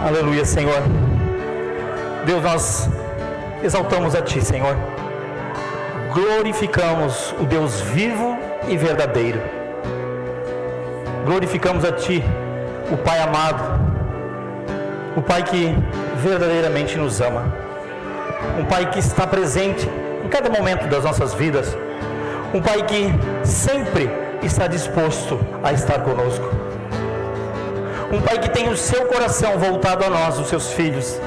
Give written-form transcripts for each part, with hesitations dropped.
Aleluia, Senhor. Deus, nós exaltamos a Ti, Senhor. Glorificamos o Deus vivo e verdadeiro. Glorificamos a Ti, o Pai amado, o Pai que verdadeiramente nos ama, um Pai que está presente em cada momento das nossas vidas, um Pai que sempre está disposto a estar conosco, um Pai que tem o seu coração voltado a nós, os seus filhos,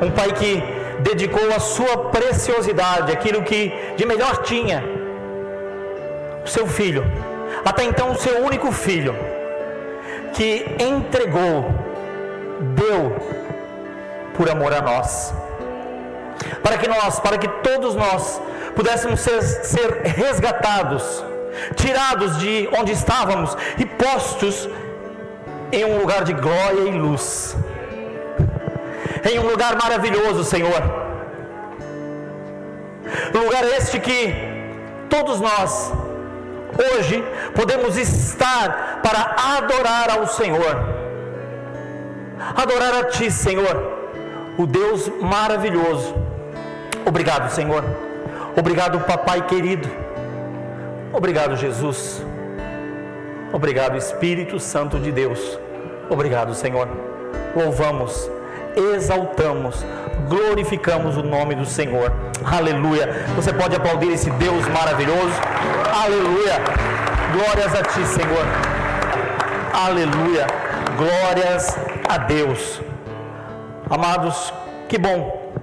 um Pai que dedicou a sua preciosidade, aquilo que de melhor tinha, o seu Filho, até então o seu único Filho, que entregou, deu por amor a nós, para que todos nós pudéssemos ser resgatados, tirados de onde estávamos e postos em um lugar de glória e luz, em um lugar maravilhoso, Senhor, lugar este que todos nós hoje podemos estar para adorar ao Senhor, adorar a Ti, Senhor, o Deus maravilhoso. Obrigado, Senhor. Obrigado, Papai querido. Obrigado, Jesus. Obrigado, Espírito Santo de Deus. Obrigado, Senhor. Louvamos, exaltamos, glorificamos o nome do Senhor. Aleluia. Você pode aplaudir esse Deus maravilhoso. Aleluia. Glórias a Ti, Senhor. Aleluia. Glórias a Deus. Amados, que bom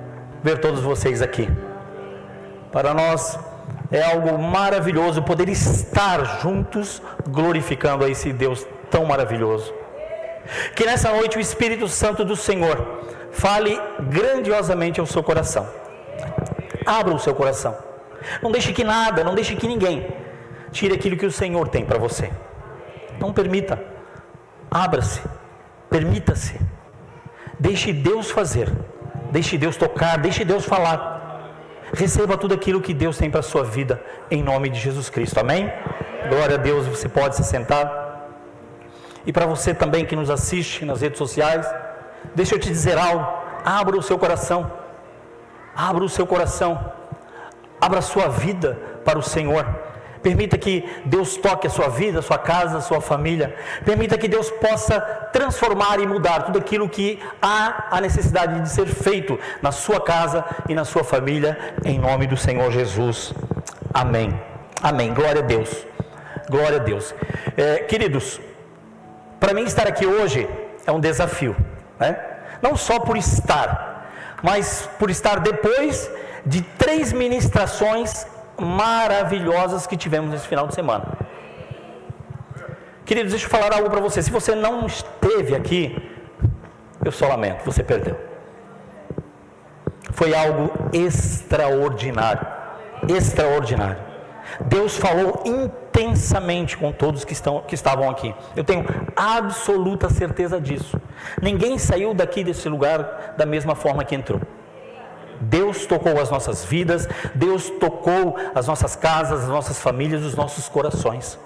ver todos vocês aqui. Para nós é algo maravilhoso poder estar juntos glorificando a esse Deus tão maravilhoso. Que nessa noite o Espírito Santo do Senhor fale grandiosamente ao seu coração. Abra o seu coração. Não deixe que nada, não deixe que ninguém tire aquilo que o Senhor tem para você. Não permita. Abra-se. Permita-se. Deixe Deus fazer. Deixe Deus tocar. Deixe Deus falar. Receba tudo aquilo que Deus tem para a sua vida, em nome de Jesus Cristo, amém? Glória a Deus, você pode se sentar. E para você também que nos assiste nas redes sociais, deixa eu te dizer algo. Abra o seu coração, abra o seu coração, abra a sua vida para o Senhor. Permita que Deus toque a sua vida, a sua casa, a sua família. Permita que Deus possa transformar e mudar tudo aquilo que há a necessidade de ser feito na sua casa e na sua família, em nome do Senhor Jesus. Amém. Amém. Glória a Deus. Glória a Deus. Queridos, para mim estar aqui hoje é um desafio, né? Não só por estar, mas por estar depois de 3 ministrações maravilhosas que tivemos nesse final de semana. Queridos, deixa eu falar algo para você. Se você não esteve aqui, eu só lamento, você perdeu. Foi algo extraordinário. Extraordinário. Deus falou intensamente com todos que estavam aqui. Eu tenho absoluta certeza disso. Ninguém saiu daqui desse lugar da mesma forma que entrou. Deus tocou as nossas vidas, Deus tocou as nossas casas, as nossas famílias, os nossos corações.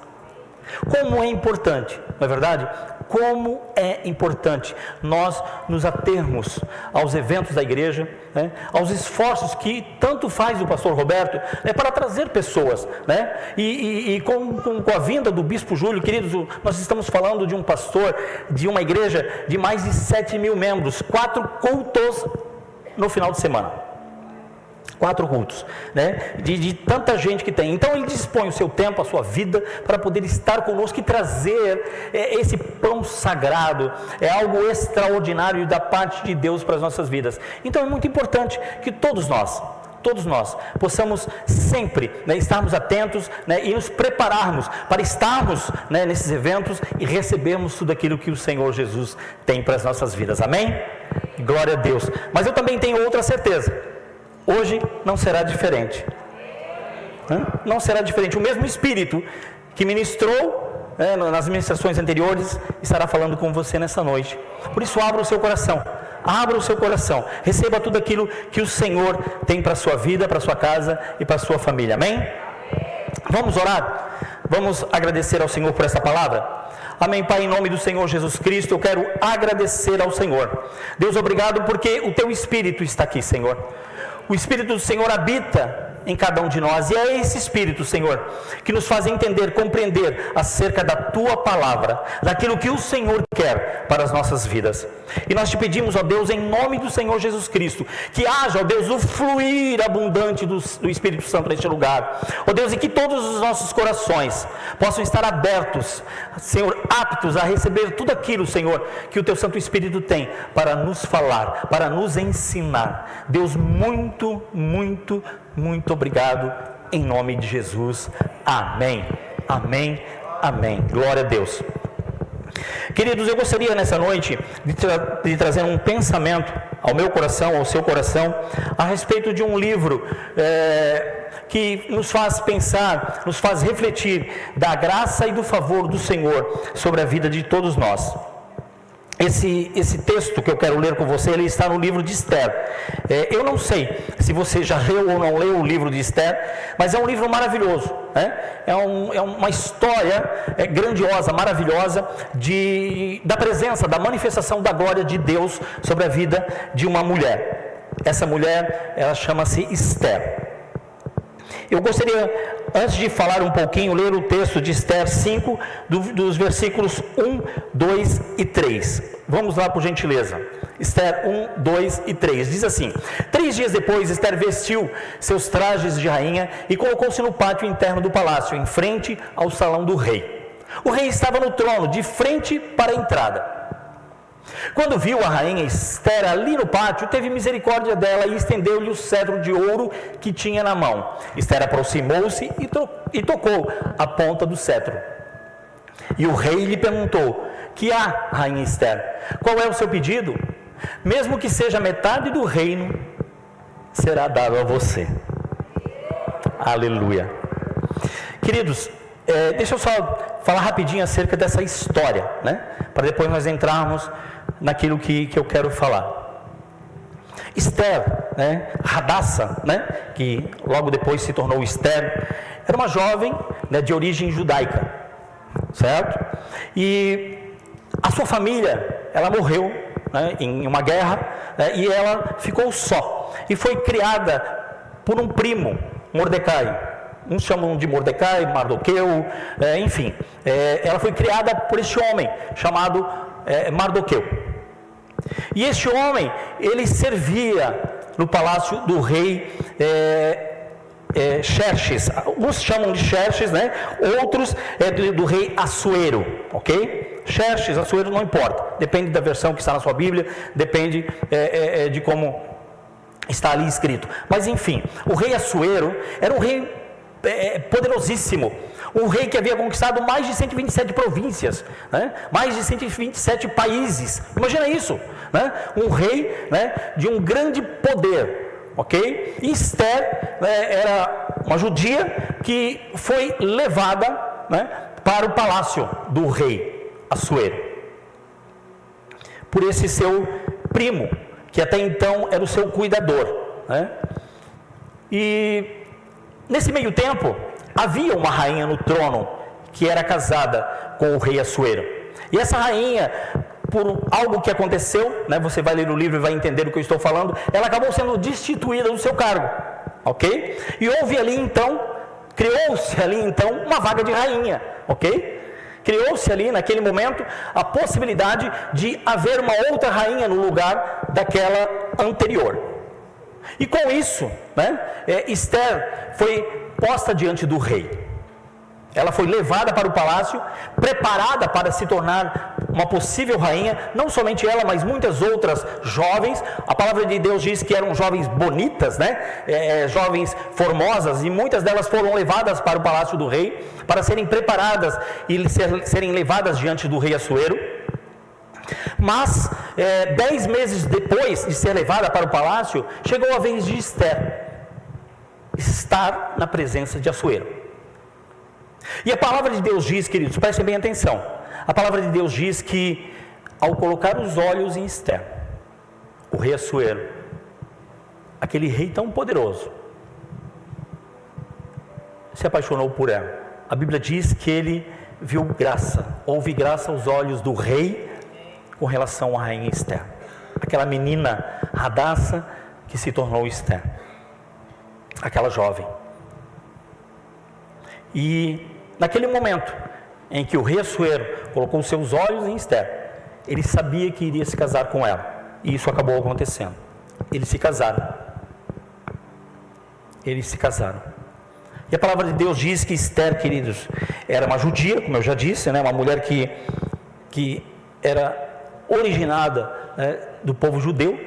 Como é importante, não é verdade? Como é importante nós nos atermos aos eventos da igreja, né? Aos esforços que tanto faz o pastor Roberto, né? Para trazer pessoas, né? E com a vinda do bispo Júlio, queridos, nós estamos falando de um pastor, de uma igreja de mais de 7.000 membros, 4 cultos no final de semana. 4 cultos, né? De tanta gente que tem. Então ele dispõe o seu tempo, a sua vida, para poder estar conosco e trazer esse pão sagrado. É algo extraordinário da parte de Deus para as nossas vidas. Então é muito importante que todos nós possamos sempre, né, estarmos atentos, né, e nos prepararmos para estarmos, né, nesses eventos e recebermos tudo aquilo que o Senhor Jesus tem para as nossas vidas, amém? Glória a Deus. Mas eu também tenho outra certeza, hoje não será diferente, né? Não será diferente. O mesmo Espírito que ministrou, né, nas ministrações anteriores, estará falando com você nessa noite. Por isso abra o seu coração. Abra o seu coração, receba tudo aquilo que o Senhor tem para a sua vida, para a sua casa e para a sua família, amém? Vamos orar? Vamos agradecer ao Senhor por essa palavra? Amém, Pai, em nome do Senhor Jesus Cristo, eu quero agradecer ao Senhor. Deus, obrigado porque o Teu Espírito está aqui, Senhor. O Espírito do Senhor habita em cada um de nós, e é esse Espírito, Senhor, que nos faz entender, compreender acerca da Tua Palavra, daquilo que o Senhor quer para as nossas vidas. E nós te pedimos, ó Deus, em nome do Senhor Jesus Cristo, que haja, ó Deus, o fluir abundante do Espírito Santo neste lugar, ó Deus, e que todos os nossos corações possam estar abertos, Senhor, aptos a receber tudo aquilo, Senhor, que o Teu Santo Espírito tem para nos falar, para nos ensinar. Deus, muito, muito, muito obrigado, em nome de Jesus, amém, amém, amém, glória a Deus. Queridos, eu gostaria nessa noite de trazer um pensamento ao meu coração, ao seu coração, a respeito de um livro que nos faz pensar, nos faz refletir da graça e do favor do Senhor sobre a vida de todos nós. Esse texto que eu quero ler com você, ele está no livro de Esther. Eu não sei se você já leu ou não leu o livro de Esther, mas é um livro maravilhoso, né? É uma história grandiosa, maravilhosa, da presença, da manifestação da glória de Deus sobre a vida de uma mulher. Essa mulher, ela chama-se Esther. Eu gostaria, antes de falar um pouquinho, ler o texto de Esther 5, dos versículos 1, 2 e 3. Vamos lá, por gentileza. Esther 1, 2 e 3. Diz assim: 3 dias depois, Esther vestiu seus trajes de rainha e colocou-se no pátio interno do palácio, em frente ao salão do rei. O rei estava no trono, de frente para a entrada. Quando viu a rainha Esther ali no pátio, teve misericórdia dela e estendeu-lhe o cetro de ouro que tinha na mão. Esther aproximou-se e tocou a ponta do cetro. E o rei lhe perguntou: que há, rainha Esther? Qual é o seu pedido? Mesmo que seja metade do reino, será dado a você. Aleluia. Queridos, deixa eu só falar rapidinho acerca dessa história, né? Para depois nós entrarmos naquilo que eu quero falar. Esther, né, Hadassa, né, que logo depois se tornou Esther, era uma jovem, né, de origem judaica, certo? E a sua família, ela morreu, né, em uma guerra, né, e ela ficou só. E foi criada por um primo, Mordecai. Uns chamam de Mordecai, Mardoqueu, enfim. Ela foi criada por este homem chamado Mardoqueu. E este homem, ele servia no palácio do rei Xerxes. Uns chamam de Xerxes, né? Outros do rei Assuero, ok? Xerxes, Assuero, não importa. Depende da versão que está na sua Bíblia, depende de como está ali escrito. Mas enfim, o rei Assuero era um rei poderosíssimo, um rei que havia conquistado mais de 127 províncias, né? Mais de 127 países. Imagina isso, né? Um rei, né, de um grande poder, ok? E Esther, né, era uma judia que foi levada, né, para o palácio do rei Assuero por esse seu primo, que até então era o seu cuidador, né? E nesse meio tempo, havia uma rainha no trono que era casada com o rei Assuero. E essa rainha, por algo que aconteceu, né, você vai ler o livro e vai entender o que eu estou falando, ela acabou sendo destituída do seu cargo, ok? E houve ali então, criou-se ali então uma vaga de rainha, ok? Criou-se ali naquele momento a possibilidade de haver uma outra rainha no lugar daquela anterior. E com isso, né, Esther foi posta diante do rei. Ela foi levada para o palácio, preparada para se tornar uma possível rainha. Não somente ela, mas muitas outras jovens. A palavra de Deus diz que eram jovens bonitas, né? Jovens formosas, e muitas delas foram levadas para o palácio do rei para serem preparadas e serem levadas diante do rei Assuero. Mas 10 meses depois de ser levada para o palácio, chegou a vez de Esther estar na presença de Assuero. E a palavra de Deus diz, queridos, prestem bem atenção, a palavra de Deus diz que ao colocar os olhos em Esther, o rei Assuero, aquele rei tão poderoso, se apaixonou por ela. A Bíblia diz que ele viu graça, houve graça aos olhos do rei com relação à rainha Esther, aquela menina Hadassah que se tornou Esther, aquela jovem. E naquele momento em que o rei Assuero colocou seus olhos em Esther, ele sabia que iria se casar com ela, e isso acabou acontecendo. Eles se casaram. E a palavra de Deus diz que Esther, queridos, era uma judia, como eu já disse, né? Uma mulher que era originada, né, do povo judeu.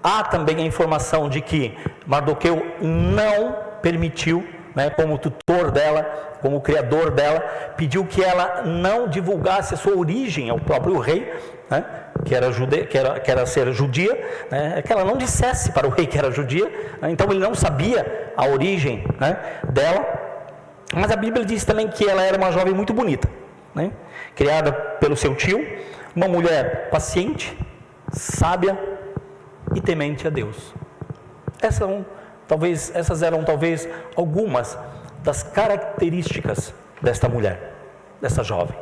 Há também a informação de que Mardoqueu não permitiu, né, como tutor dela, como criador dela, pediu que ela não divulgasse a sua origem ao próprio rei, né, que era ser judia, né, que ela não dissesse para o rei que era judia, né, então ele não sabia a origem, né, dela. Mas a Bíblia diz também que ela era uma jovem muito bonita, né, criada pelo seu tio, uma mulher paciente, sábia e temente a Deus. Essas eram talvez algumas das características desta mulher, dessa jovem.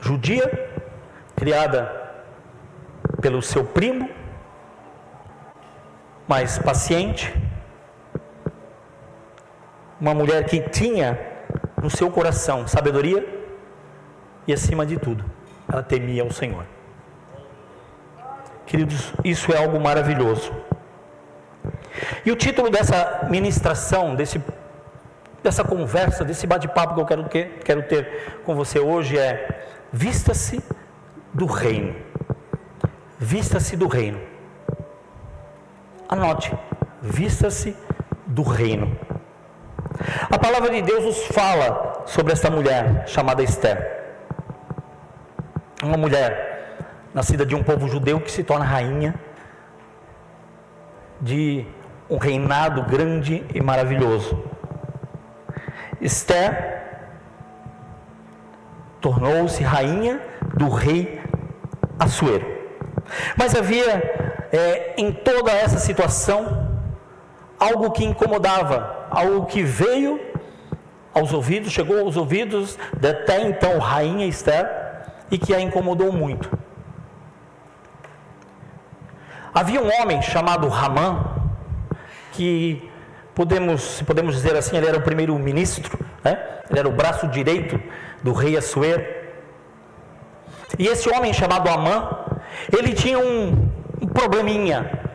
Judia, criada pelo seu primo, mas paciente, uma mulher que tinha no seu coração sabedoria e, acima de tudo, ela temia o Senhor. Queridos, isso é algo maravilhoso. E o título dessa ministração, dessa conversa, desse bate-papo que eu quero ter com você hoje é: vista-se do reino. Vista-se do reino. Anote: vista-se do reino. A palavra de Deus nos fala sobre esta mulher chamada Esther. Uma mulher nascida de um povo judeu que se torna rainha de um reinado grande e maravilhoso. Esther tornou-se rainha do rei Assuero. Mas havia em toda essa situação algo que incomodava, algo que veio aos ouvidos, chegou aos ouvidos da até então rainha Esther e que a incomodou muito. Havia um homem chamado Hamã, que podemos dizer assim, ele era o primeiro-ministro, né? Ele era o braço direito do rei Assuero. E esse homem chamado Hamã, ele tinha um probleminha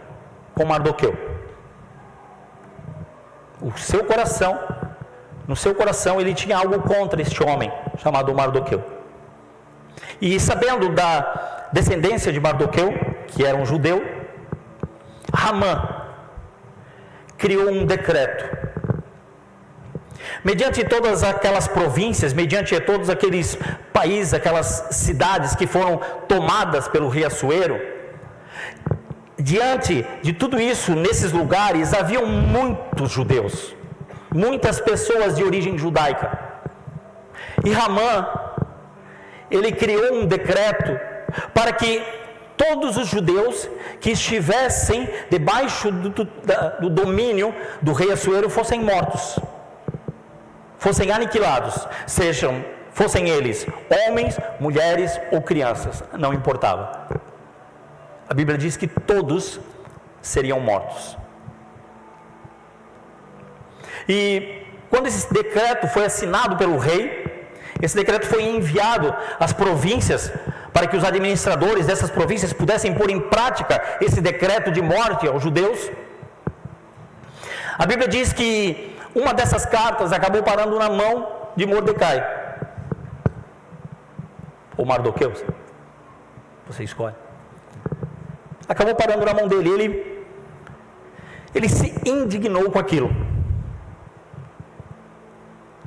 com Mardoqueu. No seu coração ele tinha algo contra este homem chamado Mardoqueu. E sabendo da descendência de Mardoqueu, que era um judeu, Hamã criou um decreto. Mediante todas aquelas províncias, mediante todos aqueles países, aquelas cidades que foram tomadas pelo rei Assuero, diante de tudo isso, nesses lugares, haviam muitos judeus, muitas pessoas de origem judaica. E Hamã, ele criou um decreto para que todos os judeus que estivessem debaixo do domínio do rei Assuero fossem mortos, fossem aniquilados, fossem eles homens, mulheres ou crianças, não importava. A Bíblia diz que todos seriam mortos. E quando esse decreto foi assinado pelo rei, esse decreto foi enviado às províncias para que os administradores dessas províncias pudessem pôr em prática esse decreto de morte aos judeus. A Bíblia diz que uma dessas cartas acabou parando na mão de Mordecai, ou Mardoqueu, você escolhe. Acabou parando na mão dele. Ele se indignou com aquilo.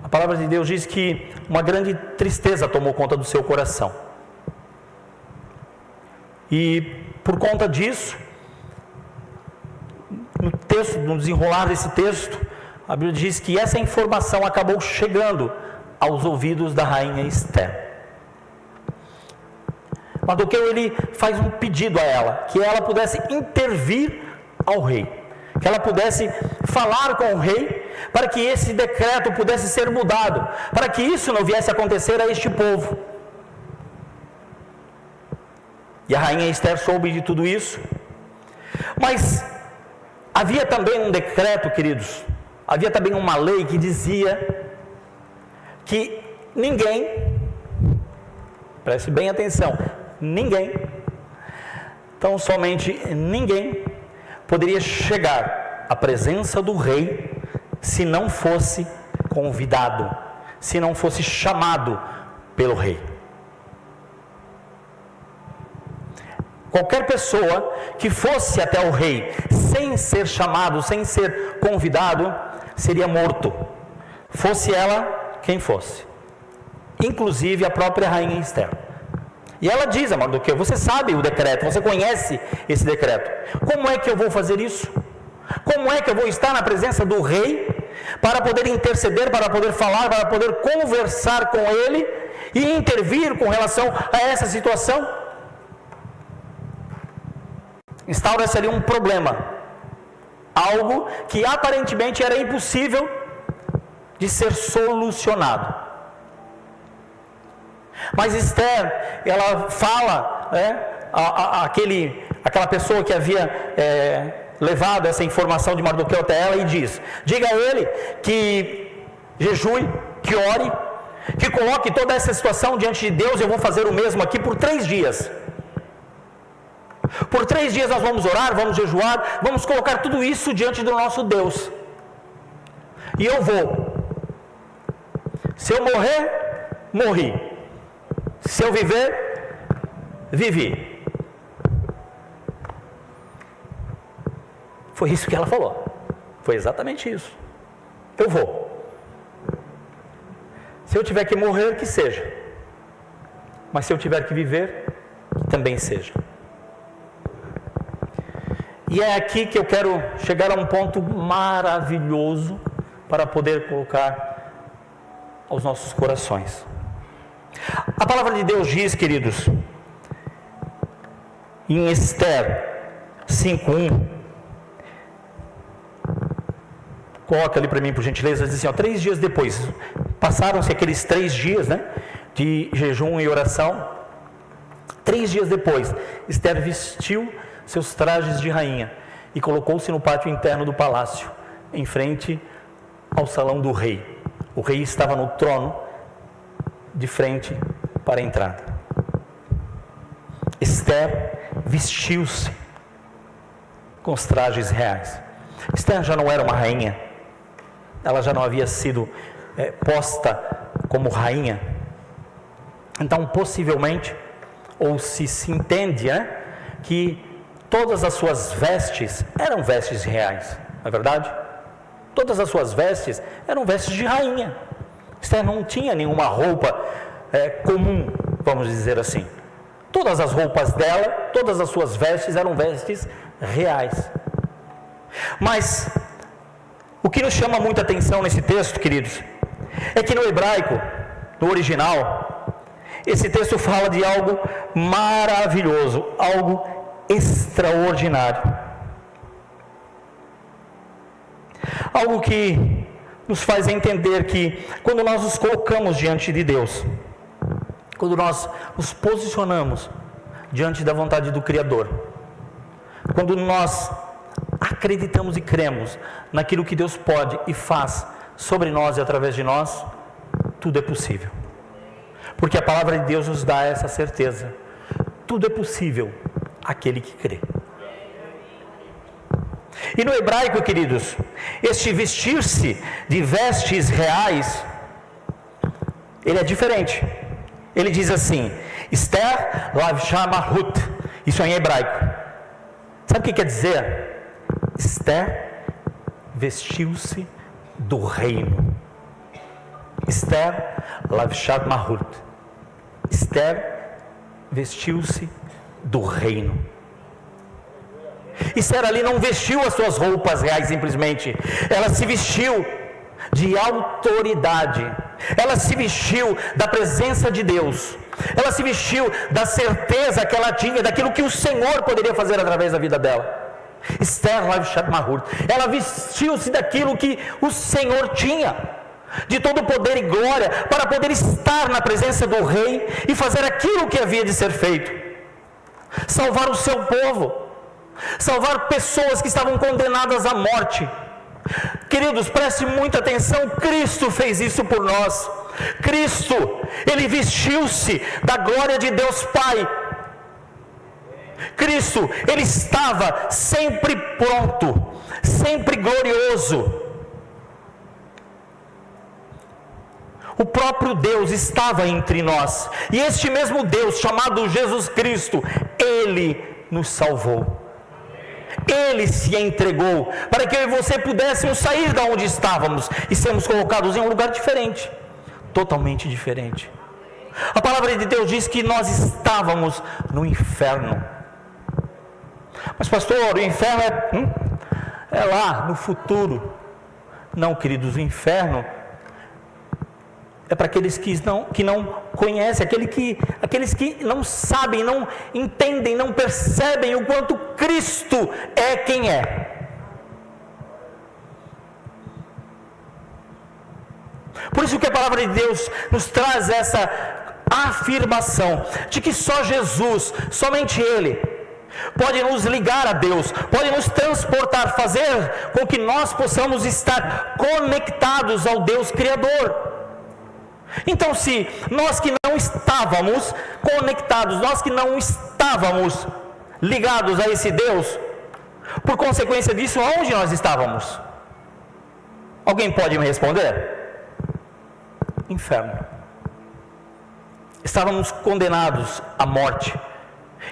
A palavra de Deus diz que uma grande tristeza tomou conta do seu coração. E por conta disso, no desenrolar desse texto, a Bíblia diz que essa informação acabou chegando aos ouvidos da rainha Esther. Mardoqueu, ele faz um pedido a ela, que ela pudesse intervir ao rei, que ela pudesse falar com o rei, para que esse decreto pudesse ser mudado, para que isso não viesse a acontecer a este povo. E a rainha Esther soube de tudo isso, mas havia também um decreto, queridos, havia também uma lei que dizia que ninguém, preste bem atenção, ninguém, tão somente ninguém, poderia chegar à presença do rei se não fosse convidado, se não fosse chamado pelo rei. Qualquer pessoa que fosse até o rei sem ser chamado, sem ser convidado, seria morto, fosse ela quem fosse, inclusive a própria rainha Esther. E ela diz a Mardoqueu: você sabe o decreto, você conhece esse decreto, como é que eu vou fazer isso? Como é que eu vou estar na presença do rei para poder interceder, para poder falar, para poder conversar com ele e intervir com relação a essa situação? Instaura-se ali um problema, algo que aparentemente era impossível de ser solucionado. Mas Esther, ela fala, aquela pessoa que havia levado essa informação de Mardoqueu até ela, e diz: diga a ele que jejue, que ore, que coloque toda essa situação diante de Deus. Eu vou fazer o mesmo aqui por 3 dias. Por 3 dias nós vamos orar, vamos jejuar, vamos colocar tudo isso diante do nosso Deus. E eu vou. Se eu morrer, morri. Se eu viver, vivi. Foi isso que ela falou. Foi exatamente isso. Eu vou. Se eu tiver que morrer, que seja. Mas se eu tiver que viver, que também seja. E é aqui que eu quero chegar a um ponto maravilhoso para poder colocar aos nossos corações. A palavra de Deus diz, queridos, em Esther 5:1, coloca ali para mim por gentileza, diz assim: 3 dias depois, passaram-se aqueles 3 dias, de jejum e oração. 3 dias depois, Esther vestiu seus trajes de rainha e colocou-se no pátio interno do palácio, em frente ao salão do rei. O rei estava no trono, de frente para a entrada. Esther vestiu-se com os trajes reais. Esther já não era uma rainha, ela já não havia sido posta como rainha. Então, possivelmente, ou se entende, que todas as suas vestes eram vestes reais, não é verdade? Todas as suas vestes eram vestes de rainha. Esther não tinha nenhuma roupa comum, vamos dizer assim. Todas as roupas dela, todas as suas vestes eram vestes reais. Mas o que nos chama muita atenção nesse texto, queridos, é que no hebraico, no original, esse texto fala de algo maravilhoso, algo extraordinário. Algo que nos faz entender que quando nós nos colocamos diante de Deus, quando nós nos posicionamos diante da vontade do Criador, quando nós acreditamos e cremos naquilo que Deus pode e faz sobre nós e através de nós, tudo é possível. Porque a palavra de Deus nos dá essa certeza: tudo é possível àquele que crê. E no hebraico, queridos, este vestir-se de vestes reais, ele é diferente. Ele diz assim: Esther lavsha malhut. Isso é em hebraico. Sabe o que quer dizer? Esther vestiu-se do reino. Esther lavsha malhut. Esther vestiu-se do reino. Esther ali não vestiu as suas roupas reais simplesmente, ela se vestiu de autoridade, ela se vestiu da presença de Deus, ela se vestiu da certeza que ela tinha daquilo que o Senhor poderia fazer através da vida dela. Esther Lavshat-Mahur, ela vestiu-se daquilo que o Senhor tinha, de todo poder e glória, para poder estar na presença do rei e fazer aquilo que havia de ser feito: salvar o seu povo, salvar pessoas que estavam condenadas à morte. Queridos, preste muita atenção, Cristo fez isso por nós. Cristo, Ele vestiu-se da glória de Deus Pai. Cristo, Ele estava sempre pronto, sempre glorioso. O próprio Deus estava entre nós, e este mesmo Deus, chamado Jesus Cristo, Ele nos salvou. Ele se entregou para que eu e você pudéssemos sair de onde estávamos e sermos colocados em um lugar diferente, totalmente diferente. A palavra de Deus diz que nós estávamos no inferno. Mas pastor, o inferno é lá no futuro. Não, queridos, o inferno é para aqueles que não conhecem, aqueles que não sabem, não entendem, não percebem o quanto Cristo é quem é. Por isso que a palavra de Deus nos traz essa afirmação de que só Jesus, somente Ele, pode nos ligar a Deus, pode nos transportar, fazer com que nós possamos estar conectados ao Deus Criador. Então, se nós que não estávamos conectados, nós que não estávamos ligados a esse Deus, por consequência disso, onde nós estávamos? Alguém pode me responder? Inferno. Estávamos condenados à morte,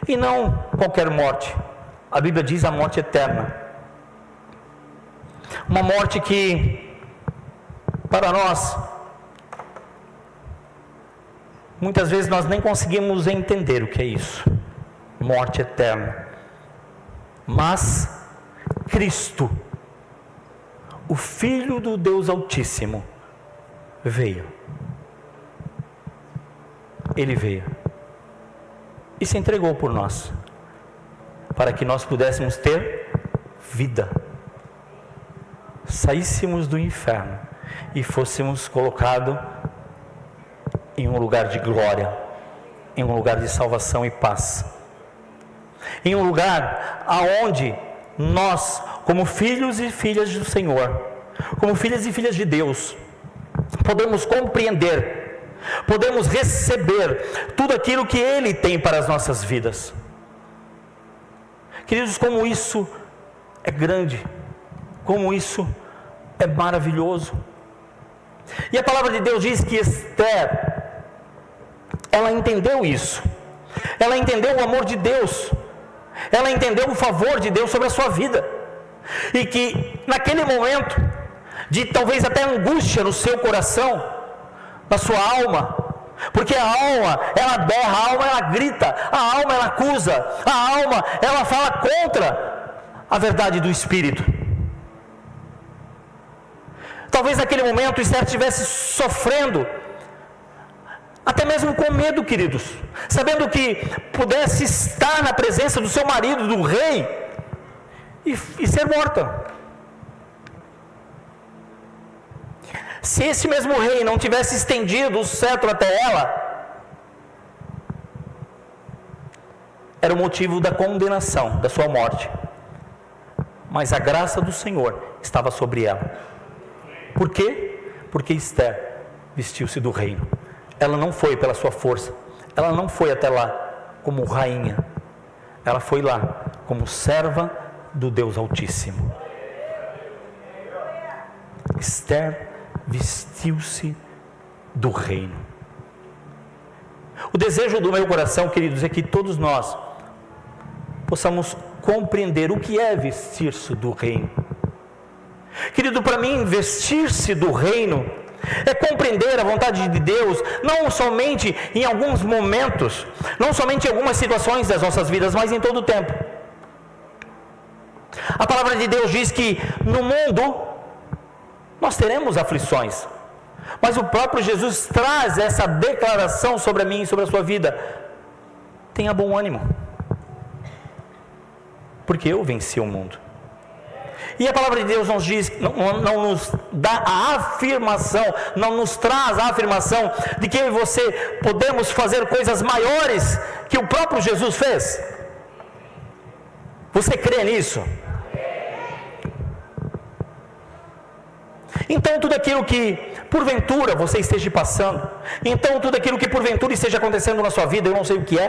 e não qualquer morte. A Bíblia diz a morte eterna, uma morte que, para nós, muitas vezes nós nem conseguimos entender o que é isso, morte eterna. Mas Cristo, o Filho do Deus Altíssimo, veio. Ele veio e se entregou por nós, para que nós pudéssemos ter vida, saíssemos do inferno e fôssemos colocados em um lugar de glória, em um lugar de salvação e paz, em um lugar aonde nós, como filhos e filhas do Senhor, como filhas e filhas de Deus, podemos compreender, podemos receber tudo aquilo que Ele tem para as nossas vidas. Queridos, como isso é grande, como isso é maravilhoso. E a palavra de Deus diz que Esther, ela entendeu isso, ela entendeu o amor de Deus, ela entendeu o favor de Deus sobre a sua vida, e que naquele momento de talvez até angústia no seu coração, na sua alma, porque a alma ela berra, a alma ela grita, a alma ela acusa, a alma ela fala contra a verdade do Espírito. Talvez naquele momento Esther estivesse sofrendo, até mesmo com medo, queridos, sabendo que pudesse estar na presença do seu marido, do rei, e ser morta. Se esse mesmo rei não tivesse estendido o cetro até ela, era o motivo da condenação, da sua morte. Mas a graça do Senhor estava sobre ela. Por quê? Porque Esther vestiu-se do reino. Ela não foi pela sua força, ela não foi até lá como rainha, ela foi lá como serva do Deus Altíssimo. Esther vestiu-se do reino. O desejo do meu coração, queridos, é que todos nós possamos compreender o que é vestir-se do reino. Querido, para mim, vestir-se do reino é compreender a vontade de Deus, não somente em alguns momentos, não somente em algumas situações das nossas vidas, mas em todo o tempo. A palavra de Deus diz que no mundo nós teremos aflições, mas o próprio Jesus traz essa declaração sobre a mim e sobre a sua vida: tenha bom ânimo. porque eu venci o mundo. E a palavra de Deus nos diz, não nos dá a afirmação, não nos traz a afirmação de que eu e você podemos fazer coisas maiores que o próprio Jesus fez. Você crê nisso? Então tudo aquilo que porventura você esteja passando, então tudo aquilo que porventura esteja acontecendo na sua vida, eu não sei o que é,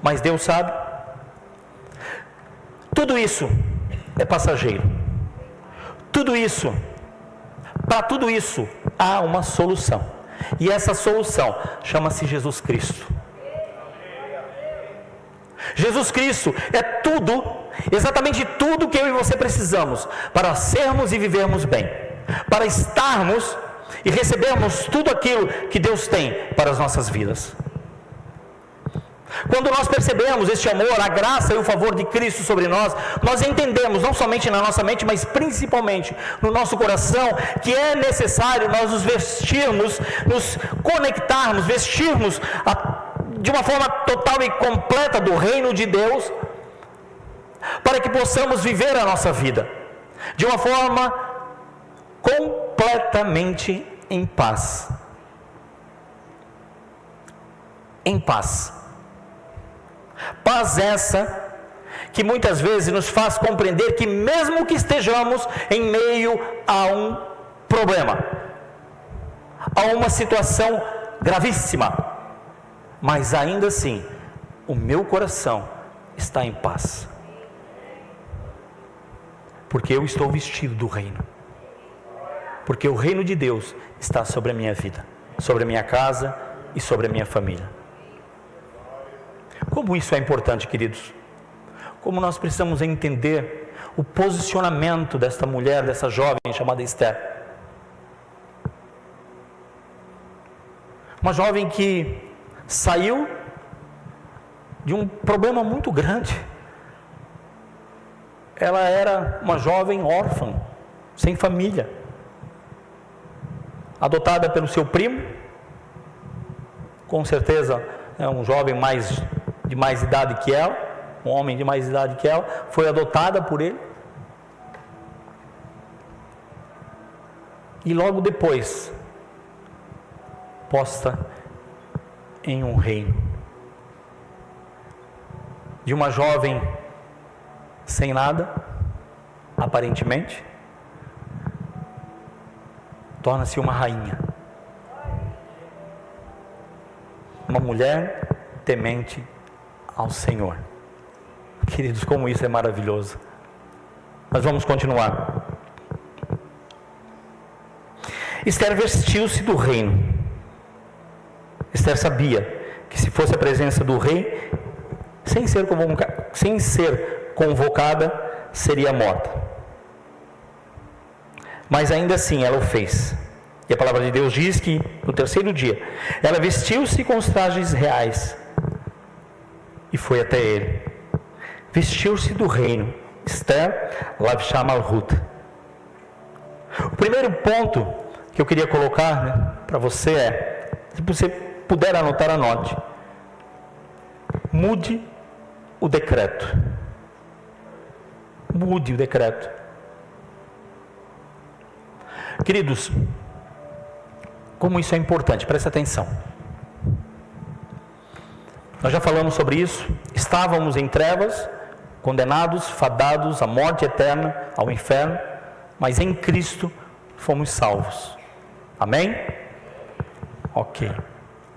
mas Deus sabe, tudo isso é passageiro. Tudo isso, para tudo isso há uma solução, e essa solução chama-se Jesus Cristo. Jesus Cristo é tudo, exatamente tudo que eu e você precisamos para sermos e vivermos bem, para estarmos e recebermos tudo aquilo que Deus tem para as nossas vidas. Quando nós percebemos este amor, a graça e o favor de Cristo sobre nós, nós entendemos, não somente na nossa mente, mas principalmente no nosso coração, que é necessário nós nos vestirmos, nos conectarmos, vestirmos de uma forma total e completa do reino de Deus, para que possamos viver a nossa vida de uma forma completamente em paz. Em paz. Paz essa que muitas vezes nos faz compreender que mesmo que estejamos em meio a um problema, a uma situação gravíssima, mas ainda assim o meu coração está em paz, porque eu estou vestido do reino, porque o reino de Deus está sobre a minha vida, sobre a minha casa e sobre a minha família. Como isso é importante, queridos, como nós precisamos entender o posicionamento desta mulher, dessa jovem chamada Esther, uma jovem que saiu de um problema muito grande. Ela era uma jovem órfã, sem família, adotada pelo seu primo, com certeza é um jovem de mais idade que ela, um homem de mais idade que ela, foi adotada por ele, e logo depois posta em um reino, de uma jovem sem nada, aparentemente, torna-se uma rainha, uma mulher temente ao Senhor. Queridos, como isso é maravilhoso. Mas vamos continuar. Esther vestiu-se do reino. Esther sabia que se fosse a presença do rei, sem ser convocada, seria morta. Mas ainda assim ela o fez. E a palavra de Deus diz que no terceiro dia ela vestiu-se com os trajes reais e foi até ele. Vestiu-se do reino. Esther Lavshah Malhut. O primeiro ponto que eu queria colocar para você é, se você puder anotar, anote. Mude o decreto. Mude o decreto. Queridos, como isso é importante, preste atenção. Nós já falamos sobre isso. Estávamos em trevas, condenados, fadados à morte eterna, ao inferno, mas em Cristo fomos salvos. Amém? Ok.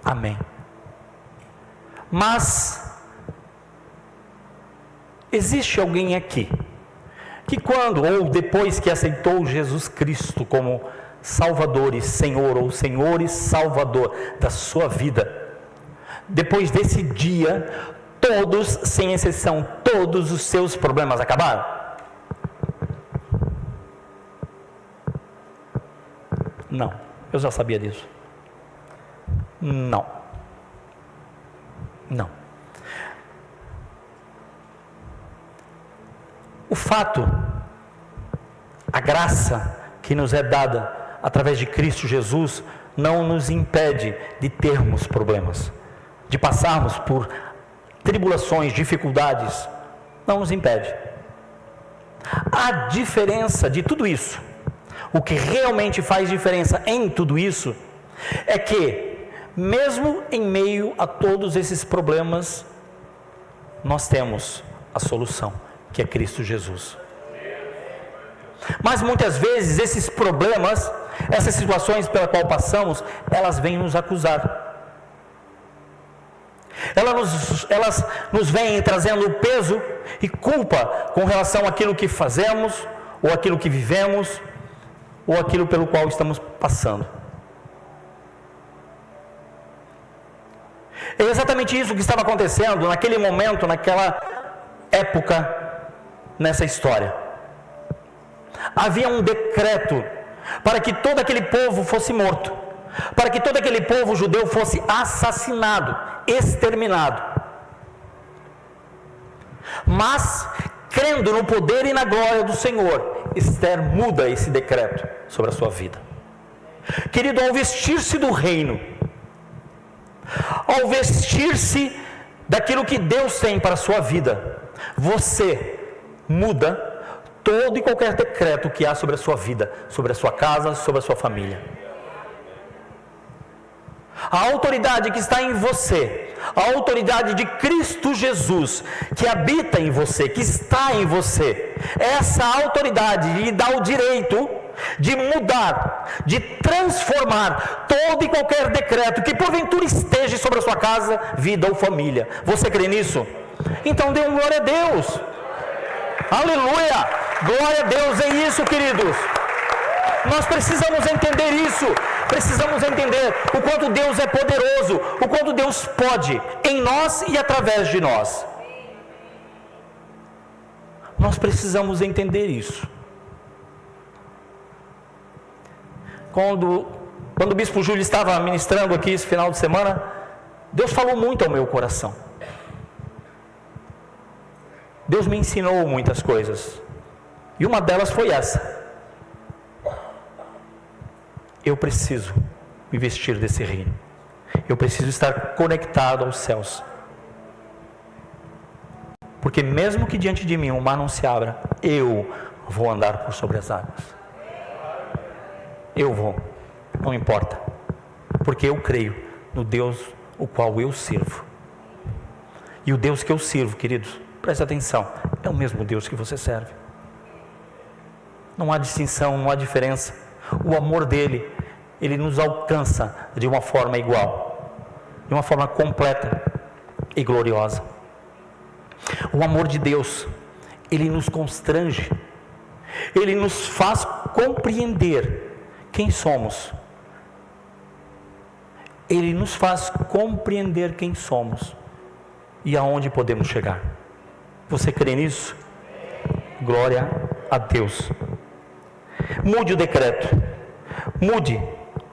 Amém. Mas existe alguém aqui que quando ou depois que aceitou Jesus Cristo como Salvador e Senhor, ou Senhor e Salvador da sua vida, depois desse dia, todos, sem exceção, todos os seus problemas acabaram? Não, eu já sabia disso. Não. O fato, a graça que nos é dada através de Cristo Jesus, não nos impede de termos problemas, de passarmos por tribulações, dificuldades. não nos impede. A diferença de tudo isso, o que realmente faz diferença em tudo isso, é que, mesmo em meio a todos esses problemas, nós temos a solução, que é Cristo Jesus. Mas muitas vezes esses problemas, essas situações pela qual passamos, elas vêm nos acusar. Elas nos vêm trazendo peso e culpa com relação àquilo que fazemos, ou aquilo que vivemos, ou aquilo pelo qual estamos passando. É exatamente isso que estava acontecendo naquele momento, naquela época, nessa história. Havia um decreto para que todo aquele povo fosse morto, para que todo aquele povo judeu fosse assassinado, exterminado. Mas, crendo no poder e na glória do Senhor, Esther muda esse decreto sobre a sua vida. Querido, ao vestir-se do reino, ao vestir-se daquilo que Deus tem para a sua vida, você muda todo e qualquer decreto que há sobre a sua vida, sobre a sua casa, sobre a sua família. A autoridade que está em você, a autoridade de Cristo Jesus, que habita em você, que está em você, essa autoridade lhe dá o direito de mudar, de transformar todo e qualquer decreto que porventura esteja sobre a sua casa, vida ou família. Você crê nisso? Então dê glória a Deus. Aleluia! Glória a Deus, é isso, queridos. Nós precisamos entender isso. Precisamos entender o quanto Deus é poderoso, o quanto Deus pode em nós e através de nós. Nós precisamos entender isso. Quando o Bispo Júlio estava ministrando aqui esse final de semana, Deus falou muito ao meu coração. Deus me ensinou muitas coisas, e uma delas foi essa: eu preciso me vestir desse reino, eu preciso estar conectado aos céus, porque mesmo que diante de mim o mar não se abra, eu vou andar por sobre as águas. Eu vou, não importa, porque eu creio no Deus o qual eu sirvo. E o Deus que eu sirvo, queridos, preste atenção, é o mesmo Deus que você serve. Não há distinção, não há diferença. O amor dele, ele nos alcança de uma forma igual, de uma forma completa e gloriosa. O amor de Deus, ele nos constrange, ele nos faz compreender quem somos. Ele nos faz compreender quem somos e aonde podemos chegar. Você crê nisso? Glória a Deus. Mude o decreto. Mude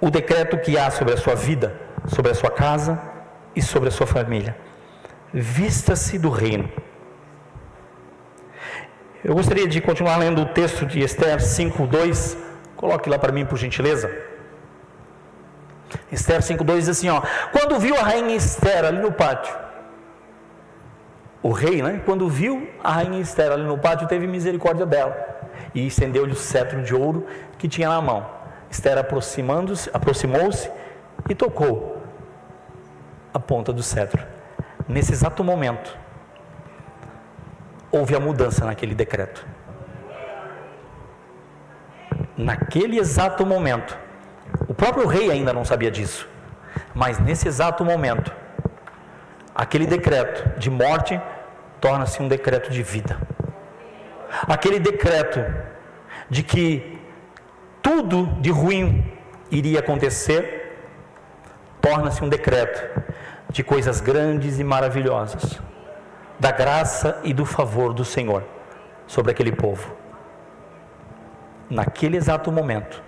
o decreto que há sobre a sua vida, sobre a sua casa e sobre a sua família. Vista-se do reino. Eu gostaria de continuar lendo o texto de Esther 5:2. Coloque lá para mim, por gentileza. Esther 5:2 diz assim, quando viu a rainha Esther ali no pátio, o rei, quando viu a rainha Esther ali no pátio, teve misericórdia dela e estendeu-lhe o cetro de ouro que tinha na mão. Esther aproximou-se e tocou a ponta do cetro. Nesse exato momento, houve a mudança naquele decreto. Naquele exato momento, o próprio rei ainda não sabia disso, mas nesse exato momento, aquele decreto de morte torna-se um decreto de vida. Aquele decreto de que tudo de ruim iria acontecer, torna-se um decreto de coisas grandes e maravilhosas, da graça e do favor do Senhor sobre aquele povo. Naquele exato momento,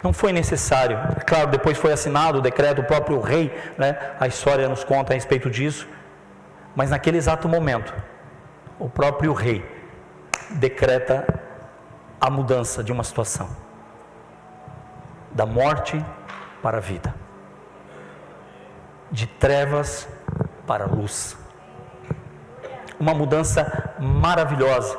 não foi necessário, claro, depois foi assinado o decreto, o próprio rei, a história nos conta a respeito disso, mas naquele exato momento, o próprio rei decreta a mudança de uma situação, da morte para a vida, de trevas para a luz. uma mudança maravilhosa,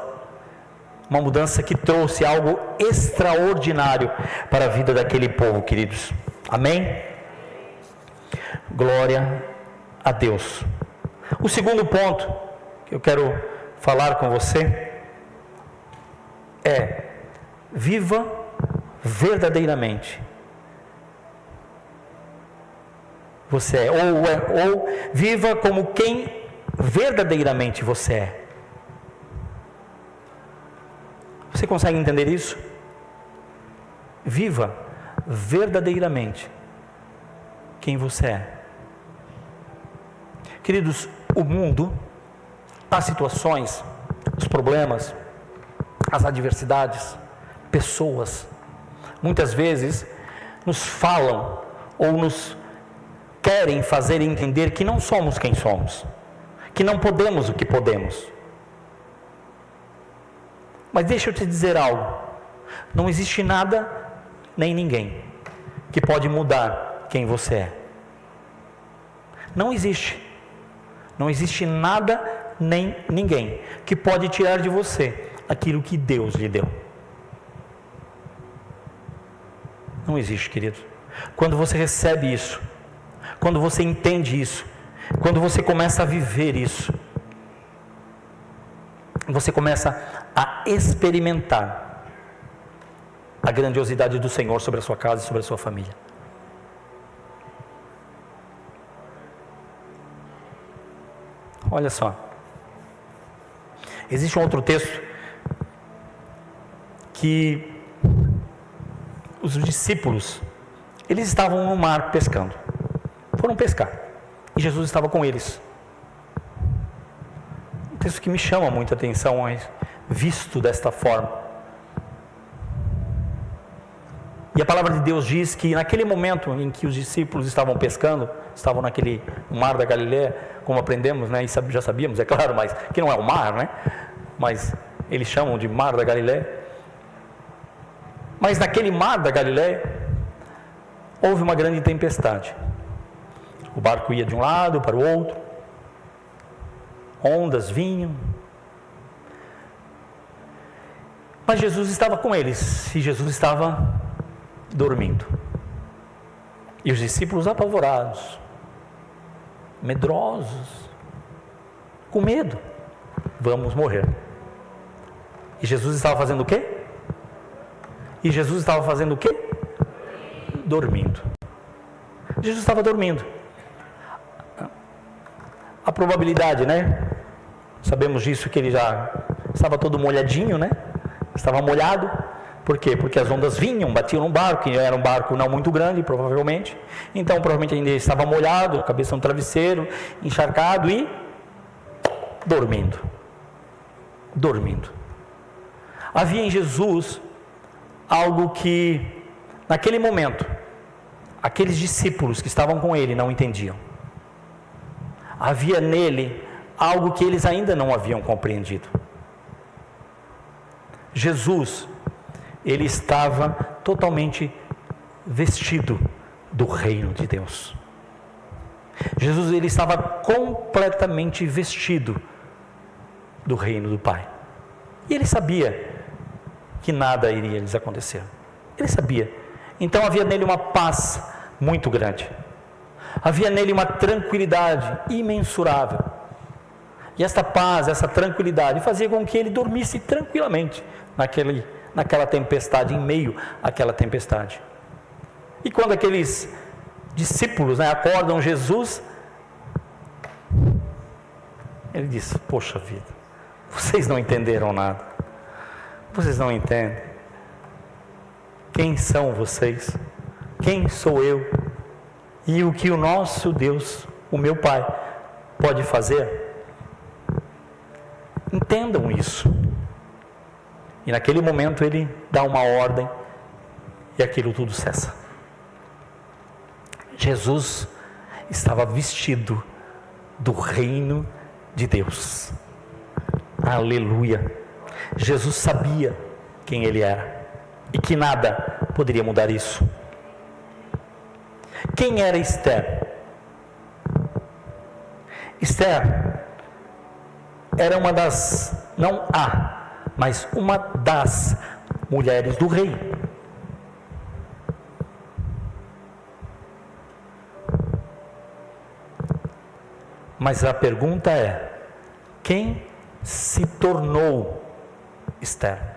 uma mudança que trouxe algo extraordinário para a vida daquele povo, queridos. Amém? Glória a Deus. O segundo ponto que eu quero falar com você é: viva verdadeiramente. Você é, ou viva como quem verdadeiramente você é. Você consegue entender isso? Viva verdadeiramente quem você é. Queridos, o mundo, as situações, os problemas, as adversidades, pessoas, muitas vezes nos falam ou nos querem fazer entender que não somos quem somos, que não podemos o que podemos. Mas deixa eu te dizer algo: não existe nada nem ninguém que pode mudar quem você é. Não existe nada nem ninguém que pode tirar de você aquilo que Deus lhe deu. Não existe, querido. Quando você recebe isso, quando você entende isso, quando você começa a viver isso, você começa a experimentar a grandiosidade do Senhor sobre a sua casa e sobre a sua família. Olha só, existe um outro texto que os discípulos, eles estavam no mar pescando, foram pescar, e Jesus estava com eles. Um texto que me chama muita atenção, visto desta forma. E a palavra de Deus diz que naquele momento em que os discípulos estavam pescando, estavam naquele mar da Galileia, como aprendemos, né? E já sabíamos, é claro, mas que não é o mar, né? Mas eles chamam de mar da Galileia. Mas naquele mar da Galileia houve uma grande tempestade. O barco ia de um lado para o outro, ondas vinham, mas Jesus estava com eles, e Jesus estava dormindo. E os discípulos apavorados, medrosos, com medo, vamos morrer. E Jesus estava fazendo o quê? Dormindo. Jesus estava dormindo. A probabilidade, né? Sabemos disso, que ele já estava todo molhadinho, né? Estava molhado. Por quê? Porque as ondas vinham, batiam no barco, e era um barco não muito grande, provavelmente. Então, provavelmente ainda estava molhado, cabeça no travesseiro, encharcado e dormindo. Havia em Jesus algo que, naquele momento, aqueles discípulos que estavam com ele não entendiam. Havia nele algo que eles ainda não haviam compreendido. Jesus, ele estava totalmente vestido do reino de Deus. Jesus, ele estava completamente vestido do reino do Pai. E ele sabia que nada iria lhes acontecer. Ele sabia. Então havia nele uma paz muito grande. Havia nele uma tranquilidade imensurável. E esta paz, essa tranquilidade fazia com que ele dormisse tranquilamente naquela tempestade, em meio àquela tempestade. E quando aqueles discípulos, né, acordam Jesus, ele diz: poxa vida, vocês não entenderam nada, vocês não entendem. Quem são vocês? Quem sou eu? E o que o nosso Deus, o meu Pai, pode fazer? Entendam isso. E naquele momento ele dá uma ordem e aquilo tudo cessa. Jesus estava vestido do reino de Deus. Aleluia! Jesus sabia quem ele era e que nada poderia mudar isso. Quem era Esther? Esther era uma das, não a, mas uma das mulheres do rei. Mas a pergunta é: quem se tornou Esther?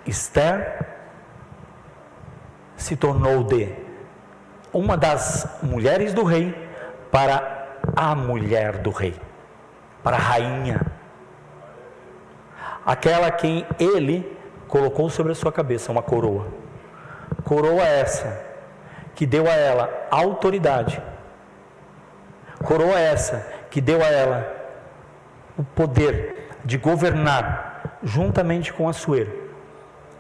Esther se tornou de uma das mulheres do rei para a mulher do rei, para a rainha, aquela quem ele colocou sobre a sua cabeça uma coroa. Coroa essa que deu a ela autoridade, coroa essa que deu a ela o poder de governar juntamente com Assuero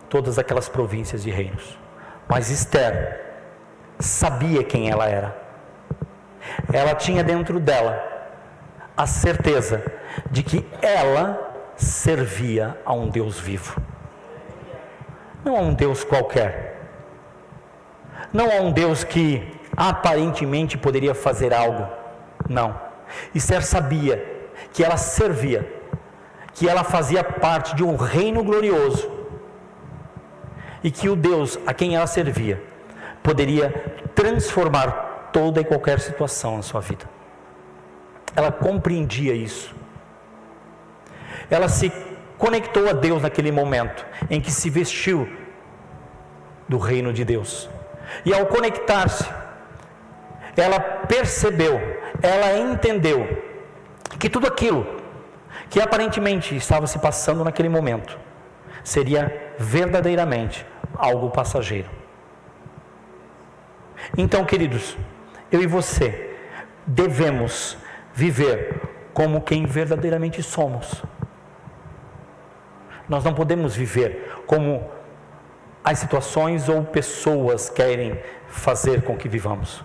todas aquelas províncias e reinos. Mas Esther sabia quem ela era. Ela tinha dentro dela a certeza de que ela servia a um Deus vivo, não a um Deus qualquer, não a um Deus que aparentemente poderia fazer algo. Não. Esther sabia que ela servia, que ela fazia parte de um reino glorioso, e que o Deus a quem ela servia poderia transformar toda e qualquer situação na sua vida. Ela compreendia isso. Ela se conectou a Deus naquele momento em que se vestiu do reino de Deus. E ao conectar-se, ela percebeu, ela entendeu que tudo aquilo que aparentemente estava se passando naquele momento seria verdadeiramente algo passageiro. Então, queridos, eu e você devemos viver como quem verdadeiramente somos. Nós não podemos viver como as situações ou pessoas querem fazer com que vivamos.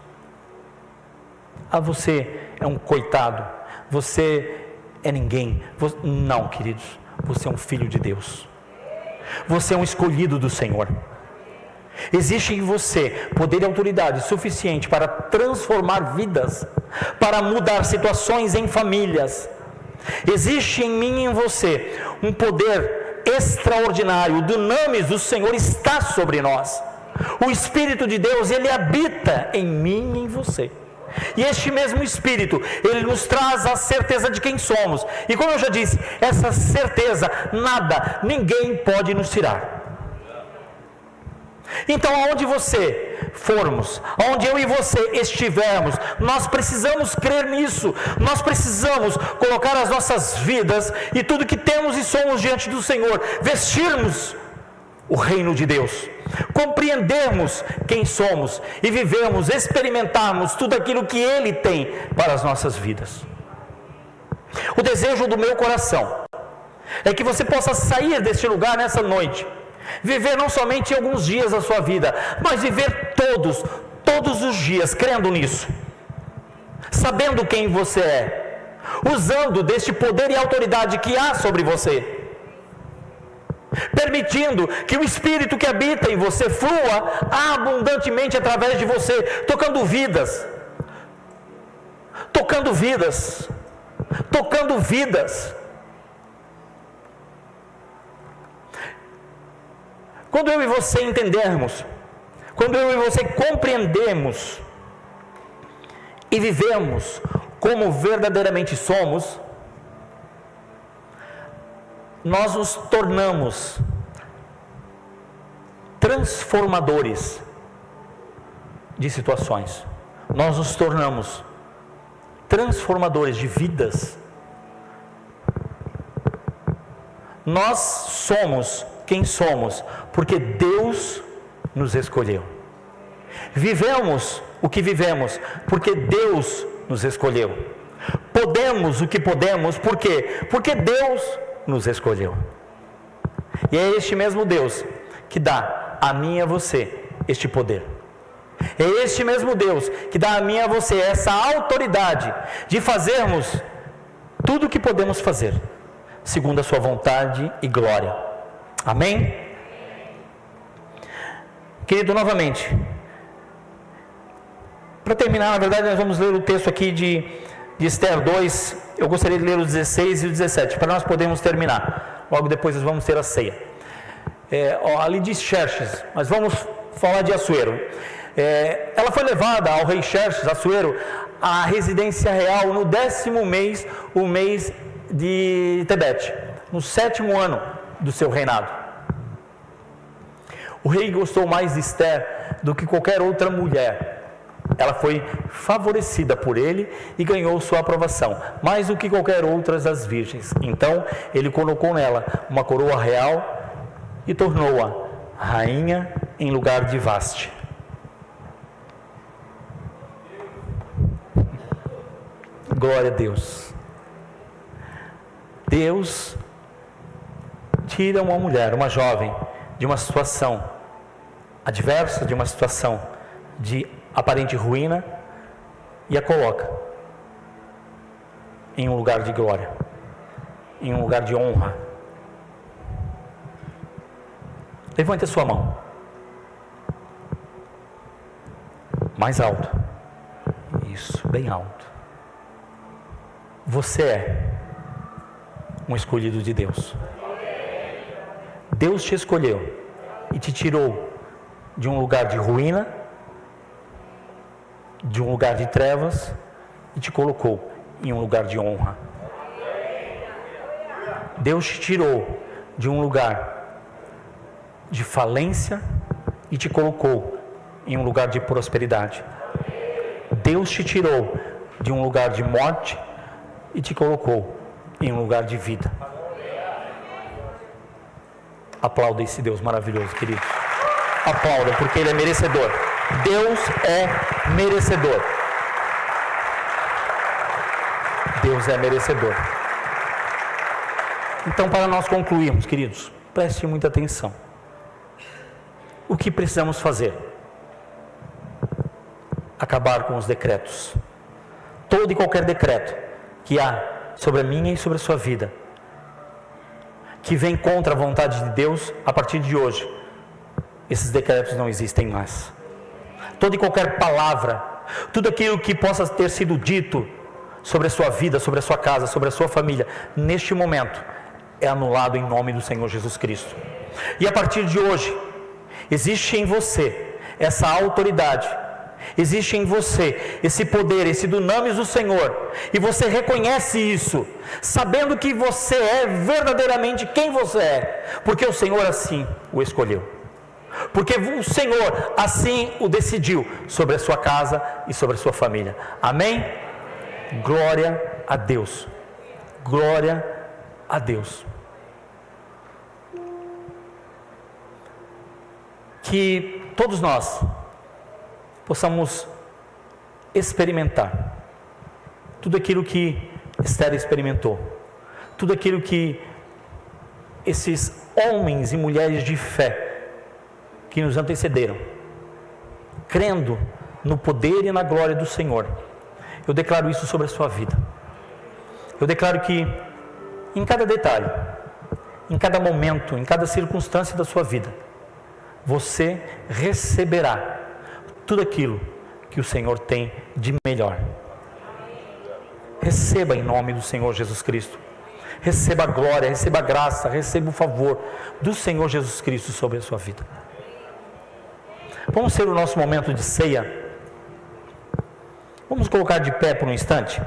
Você é um coitado, você é ninguém. Não, queridos, você é um filho de Deus, você é um escolhido do Senhor. Existe em você poder e autoridade suficiente para transformar vidas, para mudar situações em famílias. Existe em mim e em você um poder extraordinário, o dunamis do Senhor está sobre nós. O Espírito de Deus, ele habita em mim e em você. E este mesmo Espírito, ele nos traz a certeza de quem somos. E como eu já disse, essa certeza, nada, ninguém pode nos tirar. Então, aonde você formos, aonde eu e você estivermos, nós precisamos crer nisso. Nós precisamos colocar as nossas vidas e tudo que temos e somos diante do Senhor, vestirmos o reino de Deus, compreendermos quem somos e vivermos, experimentarmos tudo aquilo que Ele tem para as nossas vidas. O desejo do meu coração é que você possa sair deste lugar nessa noite, viver não somente alguns dias da sua vida, mas viver todos os dias, crendo nisso, sabendo quem você é, usando deste poder e autoridade que há sobre você, permitindo que o Espírito que habita em você flua abundantemente através de você, tocando vidas, tocando vidas, tocando vidas. Quando eu e você entendermos, quando eu e você compreendemos e vivemos como verdadeiramente somos, nós nos tornamos transformadores de situações. Nós nos tornamos transformadores de vidas. Nós somos quem somos porque Deus nos escolheu. Vivemos o que vivemos porque Deus nos escolheu. Podemos o que podemos, por quê? Porque Deus nos escolheu. E é este mesmo Deus que dá a mim e a você este poder. É este mesmo Deus que dá a mim e a você essa autoridade de fazermos tudo o que podemos fazer, segundo a sua vontade e glória. Amém? Querido, novamente, para terminar, na verdade nós vamos ler o texto aqui de de Esther 2, eu gostaria de ler os 16 e o 17, para nós podermos terminar. Logo depois nós vamos ter a ceia. Ali diz Xerxes, mas vamos falar de Assuero. Ela foi levada ao rei Xerxes, Assuero, à residência real no 10º mês, o mês de Tebete, no 7º ano do seu reinado. O rei gostou mais de Esther do que qualquer outra mulher. Ela foi favorecida por ele e ganhou sua aprovação, mais do que qualquer outra das virgens. Então, ele colocou nela uma coroa real e tornou-a rainha em lugar de Vaste. Glória a Deus. Deus tira uma mulher, uma jovem, de uma situação adversa, de uma situação de aparente ruína, e a coloca em um lugar de glória, em um lugar de honra. Levante a sua mão mais alto, isso, bem alto. Você é um escolhido de Deus. Deus te escolheu e te tirou de um lugar de ruína, de um lugar de trevas, e te colocou em um lugar de honra. Deus te tirou de um lugar de falência e te colocou em um lugar de prosperidade. Deus te tirou de um lugar de morte e te colocou em um lugar de vida. Aplauda esse Deus maravilhoso, querido. Aplauda, porque Ele é merecedor. Deus é merecedor. Deus é merecedor. Então, para nós concluirmos, queridos, preste muita atenção. O que precisamos fazer? Acabar com os decretos. Todo e qualquer decreto que há sobre a minha e sobre a sua vida, que vem contra a vontade de Deus, a partir de hoje, esses decretos não existem mais. Toda e qualquer palavra, tudo aquilo que possa ter sido dito sobre a sua vida, sobre a sua casa, sobre a sua família, neste momento, é anulado em nome do Senhor Jesus Cristo. E a partir de hoje, existe em você essa autoridade, existe em você esse poder, esse dunamis do Senhor, e você reconhece isso, sabendo que você é verdadeiramente quem você é, porque o Senhor assim o escolheu. Porque o Senhor assim o decidiu sobre a sua casa e sobre a sua família. Amém? Glória a Deus. Glória a Deus. Que todos nós possamos experimentar tudo aquilo que Esther experimentou, tudo aquilo que esses homens e mulheres de fé que nos antecederam, crendo no poder e na glória do Senhor. Eu declaro isso sobre a sua vida. Eu declaro que em cada detalhe, em cada momento, em cada circunstância da sua vida, você receberá tudo aquilo que o Senhor tem de melhor. Receba em nome do Senhor Jesus Cristo. Receba a glória, receba a graça, receba o favor do Senhor Jesus Cristo sobre a sua vida. Vamos ter o nosso momento de ceia. Vamos colocar de pé por um instante.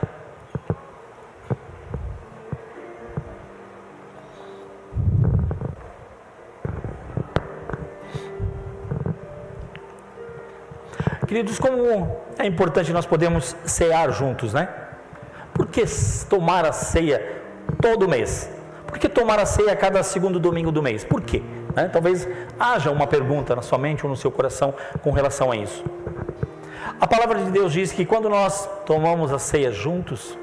Queridos, como é importante nós podermos cear juntos, né? Por que tomar a ceia todo mês? Por que tomar a ceia a cada segundo domingo do mês? Por quê? Talvez haja uma pergunta na sua mente ou no seu coração com relação a isso. A palavra de Deus diz que quando nós tomamos a ceia juntos,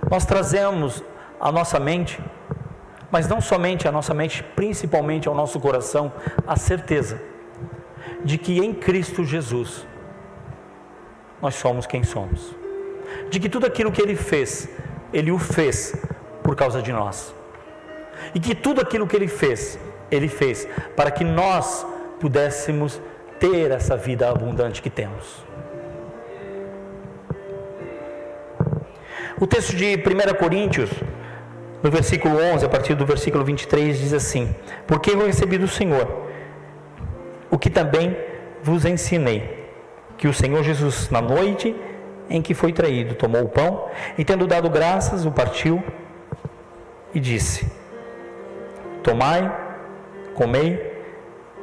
nós trazemos à nossa mente, mas não somente à nossa mente, principalmente ao nosso coração, a certeza de que em Cristo Jesus nós somos quem somos, de que tudo aquilo que Ele fez, Ele o fez por causa de nós, e que tudo aquilo que Ele fez para que nós pudéssemos ter essa vida abundante que temos. O texto de 1 Coríntios, no versículo 11, a partir do versículo 23, diz assim: porque eu recebi do Senhor o que também vos ensinei, que o Senhor Jesus, na noite em que foi traído, tomou o pão e, tendo dado graças, o partiu e disse: tomai, comei,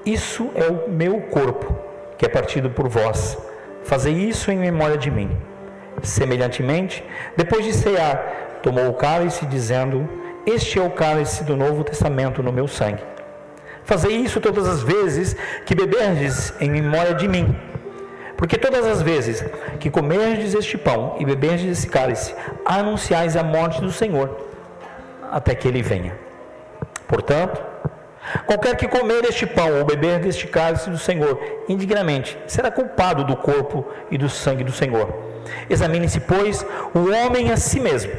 isso é o meu corpo, que é partido por vós, fazei isso em memória de mim. Semelhantemente, depois de cear, tomou o cálice, dizendo: este é o cálice do Novo Testamento no meu sangue. Fazei isso todas as vezes que beberdes em memória de mim. Porque todas as vezes que comerdes este pão e beberdes esse cálice, anunciais a morte do Senhor, até que Ele venha. Portanto, qualquer que comer este pão ou beber deste cálice do Senhor indignamente, será culpado do corpo e do sangue do Senhor. Examine-se, pois, o homem a si mesmo,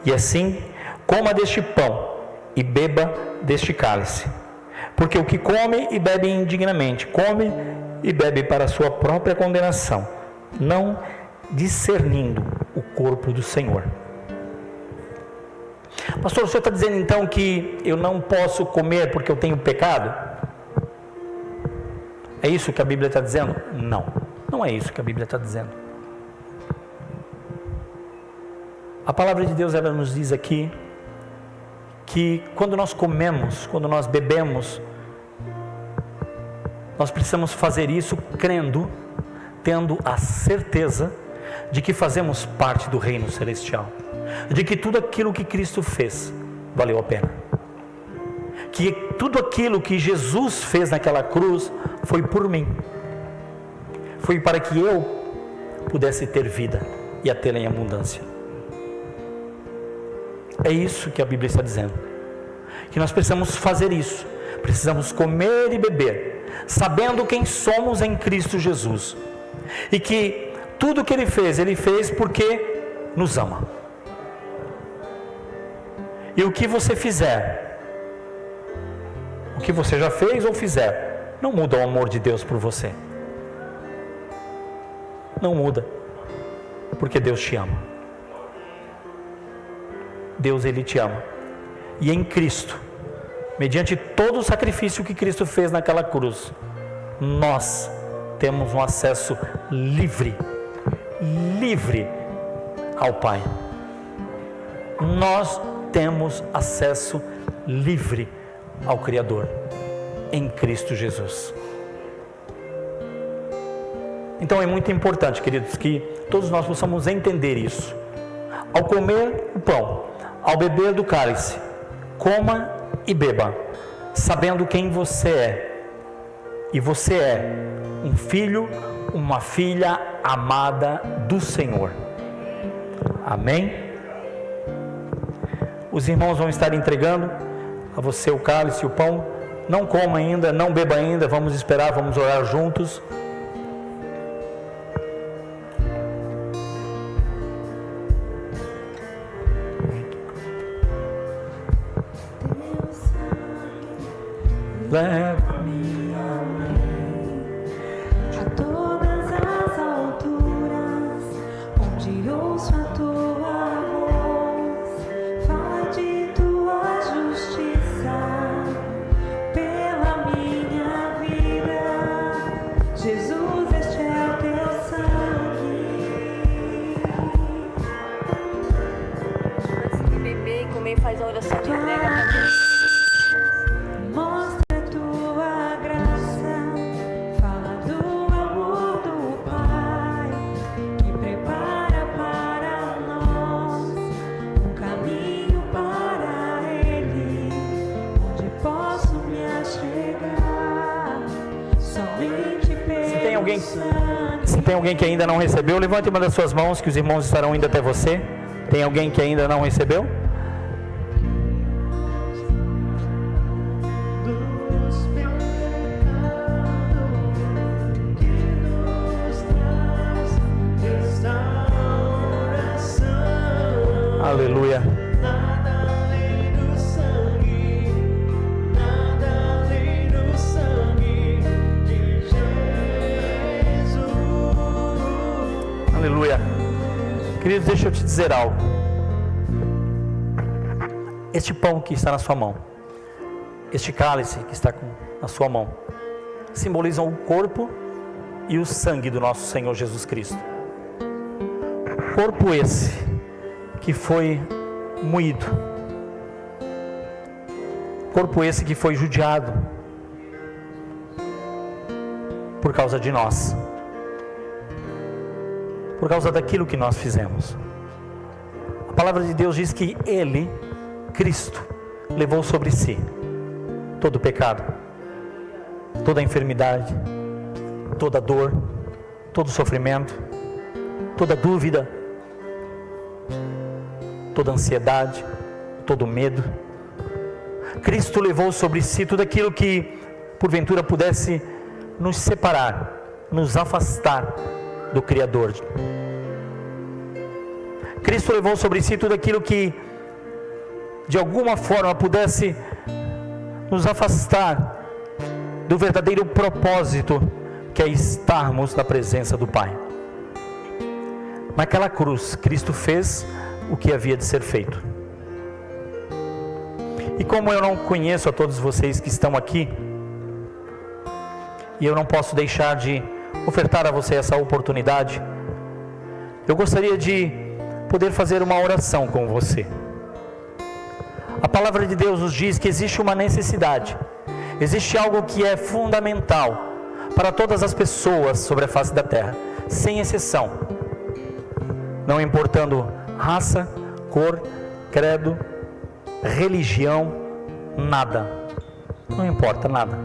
e assim coma deste pão e beba deste cálice. Porque o que come e bebe indignamente, come e bebe para a sua própria condenação, não discernindo o corpo do Senhor. Pastor, o senhor está dizendo então que eu não posso comer porque eu tenho pecado? É isso que a Bíblia está dizendo? Não, não é isso que a Bíblia está dizendo. A palavra de Deus, ela nos diz aqui que quando nós comemos, quando nós bebemos, nós precisamos fazer isso crendo, tendo a certeza de que fazemos parte do reino celestial, de que tudo aquilo que Cristo fez valeu a pena, que tudo aquilo que Jesus fez naquela cruz foi por mim, foi para que eu pudesse ter vida e a tê-la em abundância. É isso que a Bíblia está dizendo, que nós precisamos fazer isso, precisamos comer e beber, sabendo quem somos em Cristo Jesus, e que tudo que Ele fez porque nos ama. E o que você fizer, o que você já fez ou fizer, não muda o amor de Deus por você, não muda, porque Deus te ama. Deus, Ele te ama, e em Cristo, mediante todo o sacrifício que Cristo fez naquela cruz, nós temos um acesso livre ao Pai. Nós temos acesso livre ao Criador, em Cristo Jesus. Então é muito importante, queridos, que todos nós possamos entender isso. Ao comer o pão, ao beber do cálice, coma e beba, sabendo quem você é. E você é um filho, uma filha amada do Senhor. Amém? Os irmãos vão estar entregando a você o cálice e o pão. Não coma ainda, não beba ainda, vamos esperar, vamos orar juntos. Leva-me a todas as alturas, onde ouço a tua voz, fala de tua justiça pela minha vida. Jesus, este é o teu sangue. Antes de beber e comer, faz a oração de entrega para Deus. Se tem alguém que ainda não recebeu, levante uma das suas mãos, que os irmãos estarão indo até você. Tem alguém que ainda não recebeu? Aleluia. Queridos, deixa eu te dizer algo. Este pão que está na sua mão, este cálice que está na sua mão, simbolizam o corpo e o sangue do nosso Senhor Jesus Cristo. Corpo esse que foi moído, corpo esse que foi judiado por causa de nós, por causa daquilo que nós fizemos. A palavra de Deus diz que Ele, Cristo, levou sobre si todo o pecado, toda a enfermidade, toda a dor, todo o sofrimento, toda a dúvida, toda a ansiedade, todo o medo. Cristo levou sobre si tudo aquilo que porventura pudesse nos separar, nos afastar do Criador. Cristo levou sobre si tudo aquilo que de alguma forma pudesse nos afastar do verdadeiro propósito, que é estarmos na presença do Pai. Naquela cruz, Cristo fez o que havia de ser feito. E como eu não conheço a todos vocês que estão aqui, e eu não posso deixar de ofertar a você essa oportunidade, eu gostaria de poder fazer uma oração com você. A palavra de Deus nos diz que existe uma necessidade, existe algo que é fundamental para todas as pessoas sobre a face da terra, sem exceção, não importando raça, cor, credo, religião, nada, não importa nada.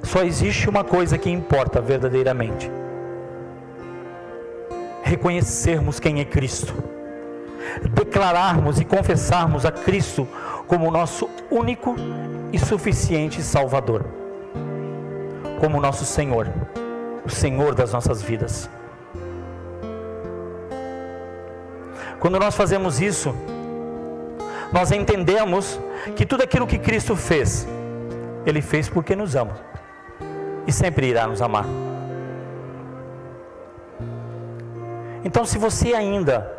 Só existe uma coisa que importa verdadeiramente: reconhecermos quem é Cristo, declararmos e confessarmos a Cristo como nosso único e suficiente Salvador, como nosso Senhor, o Senhor das nossas vidas. Quando nós fazemos isso, nós entendemos que tudo aquilo que Cristo fez, Ele fez porque nos ama e sempre irá nos amar. Então, se você ainda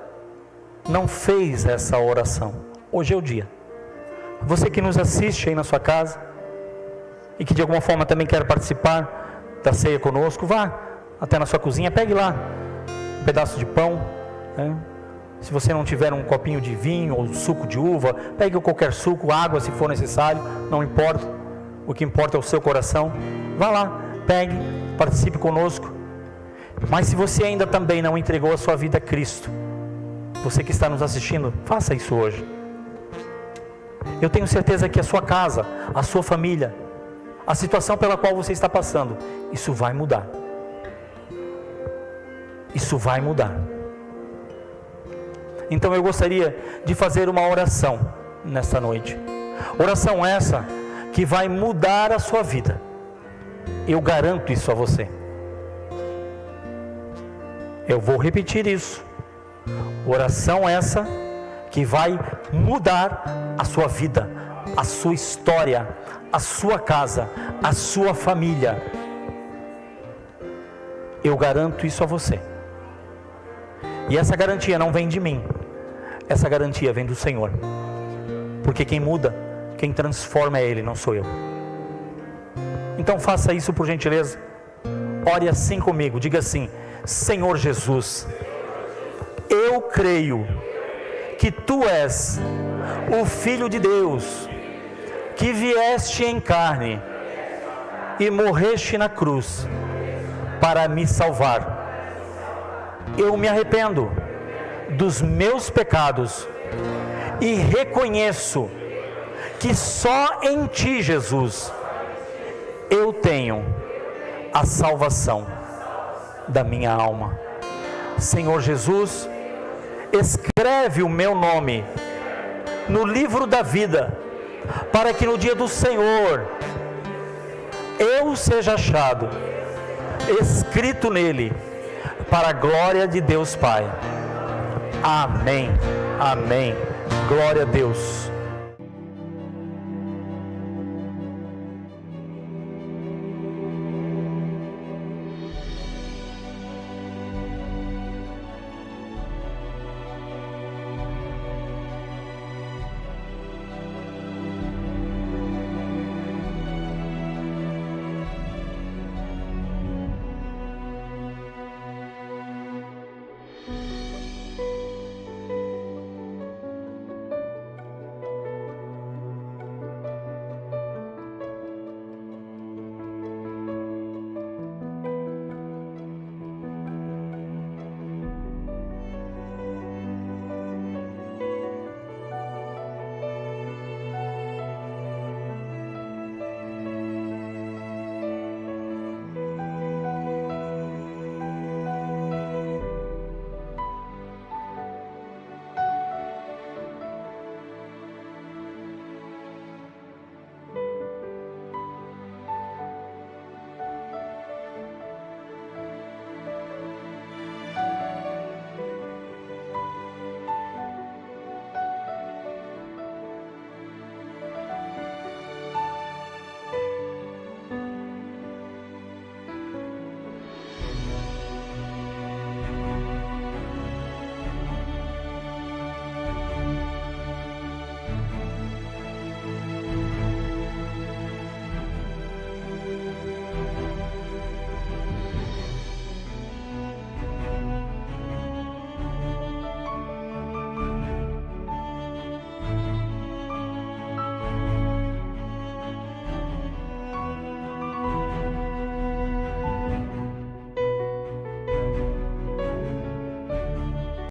não fez essa oração, hoje é o dia. Você que nos assiste aí na sua casa e que de alguma forma também quer participar da ceia conosco, vá até na sua cozinha, pegue lá um pedaço de pão, né? Se você não tiver um copinho de vinho ou suco de uva, pegue qualquer suco, água se for necessário, não importa. O que importa é o seu coração. Vá lá, pegue, participe conosco. Mas se você ainda também não entregou a sua vida a Cristo, você que está nos assistindo, faça isso hoje. Eu tenho certeza que a sua casa, a sua família, a situação pela qual você está passando, isso vai mudar. Isso vai mudar. Então eu gostaria de fazer uma oração nesta noite. Oração essa que vai mudar a sua vida. Eu garanto isso a você. Eu vou repetir isso. Oração essa que vai mudar a sua vida, a sua história, a sua casa, a sua família. Eu garanto isso a você. E essa garantia não vem de mim. Essa garantia vem do Senhor. Porque quem muda, quem transforma é Ele, não sou eu. Então faça isso por gentileza. Ore assim comigo, diga assim: Senhor Jesus, eu creio que Tu és o Filho de Deus, que vieste em carne e morreste na cruz para me salvar. Eu me arrependo dos meus pecados e reconheço que só em Ti, Jesus, eu tenho a salvação da minha alma. Senhor Jesus, escreve o meu nome no livro da vida, para que no dia do Senhor eu seja achado escrito nele, para a glória de Deus Pai. Amém, amém, glória a Deus.